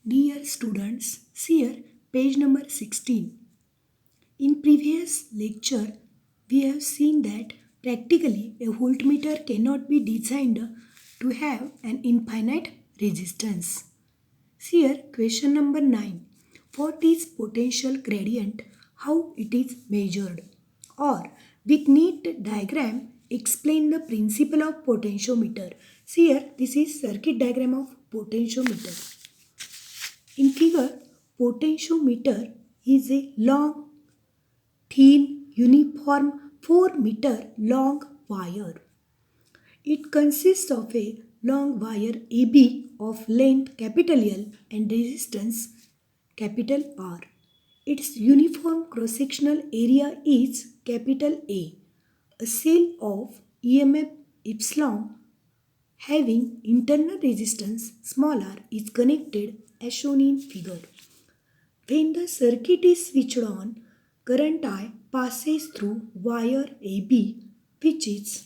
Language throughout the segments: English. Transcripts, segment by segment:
Dear students, see here page number 16. In previous lecture, we have seen that practically a voltmeter cannot be designed to have an infinite resistance. See here question number 9. What is potential gradient? How it is measured? Or with neat diagram, explain the principle of potentiometer. See here, this is circuit diagram of potentiometer. In figure, potentiometer is a long, thin, uniform 4-meter long wire. It consists of a long wire AB of length capital L and resistance capital R. Its uniform cross-sectional area is capital A. A cell of EMF epsilon having internal resistance small r is connected as shown in figure. When the circuit is switched on, current I passes through wire AB, which is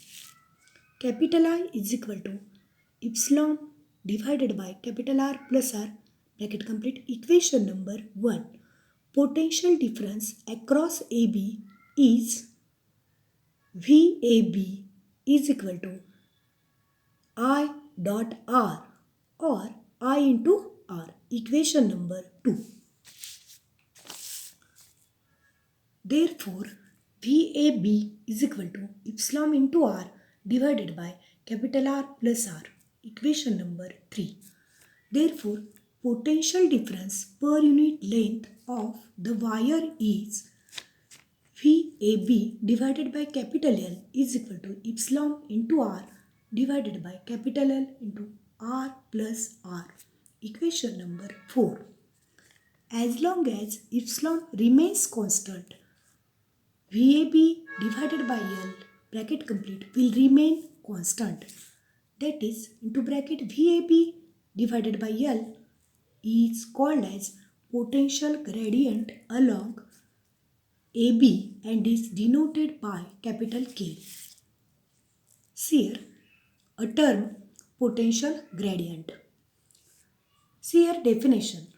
capital I is equal to epsilon divided by capital R plus R, bracket complete. Equation number 1. Potential difference across AB is VAB is equal to I dot R or I into R. Equation number 2. Therefore, VAB is equal to epsilon into R divided by capital R plus R. Equation number 3. Therefore, potential difference per unit length of the wire is VAB divided by capital L is equal to epsilon into R divided by capital L into R plus R. Equation number 4. As long as epsilon remains constant, VAB divided by L bracket complete will remain constant. That is into bracket VAB divided by L is called as potential gradient along AB and is denoted by capital K. See here a term potential gradient. See here definition.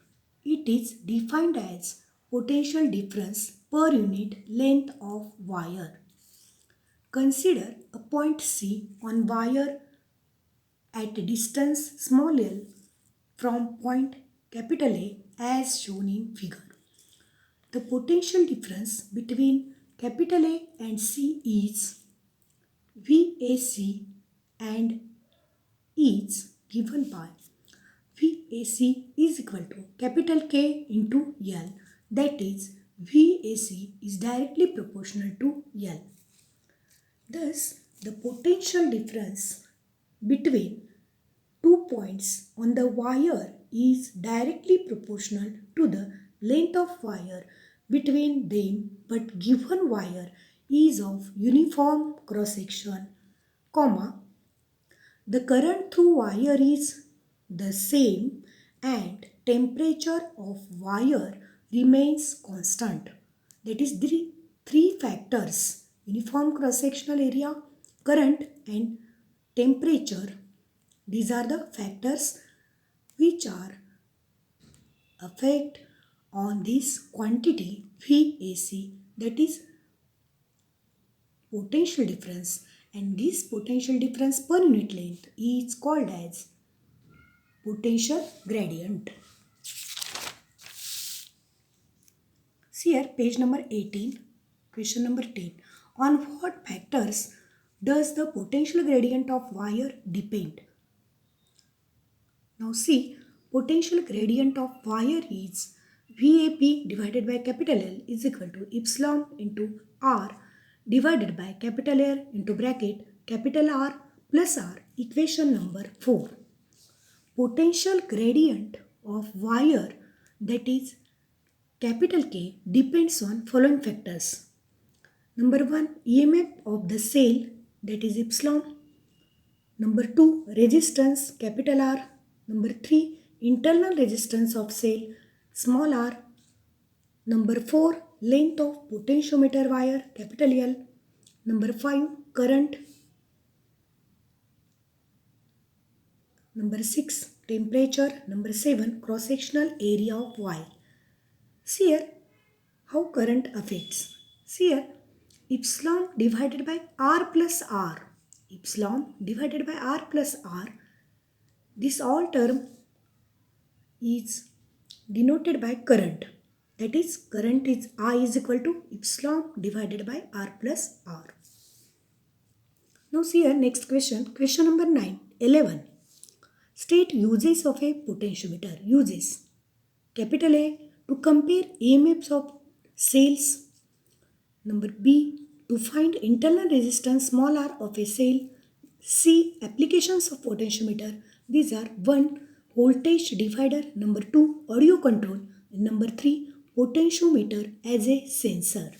It is defined as potential difference per unit length of wire. Consider a point C on wire at a distance small l from point capital A as shown in figure. The potential difference between capital A and C is VAC and is given by VAC is equal to capital K into L. That is VAC is directly proportional to L. Thus, the potential difference between 2 points on the wire is directly proportional to the length of wire between them, but given wire is of uniform cross section, comma, the current through wire is the same and temperature of wire remains constant. That is three factors: uniform cross sectional area, current and temperature. These are the factors which are affect on this quantity VAC, that is potential difference, and this potential difference per unit length is called as potential gradient. See here page number 18, question number 10. On what factors does the potential gradient of wire depend? Now see, potential gradient of wire is VAP divided by capital L is equal to epsilon into R divided by capital R into bracket capital R plus R. Equation number 4. Potential gradient of wire, that is capital K, depends on following factors. Number 1, EMF of the cell, that is epsilon. Number 2, resistance capital R. Number 3, internal resistance of cell small r. Number 4, length of potentiometer wire capital L. Number 5, current. Number 6, temperature. Number 7, cross-sectional area of wire. See here how current affects. See here, epsilon divided by R plus R. Epsilon divided by R plus R. This all term is denoted by current. That is, current is I is equal to epsilon divided by R plus R. Now see here next question. Question number 11. State uses of a potentiometer. Uses. Capital A, to compare EMFs of cells. Number B, to find internal resistance small r of a cell. C, applications of potentiometer. These are 1, voltage divider. Number 2, audio control. And number 3, potentiometer as a sensor.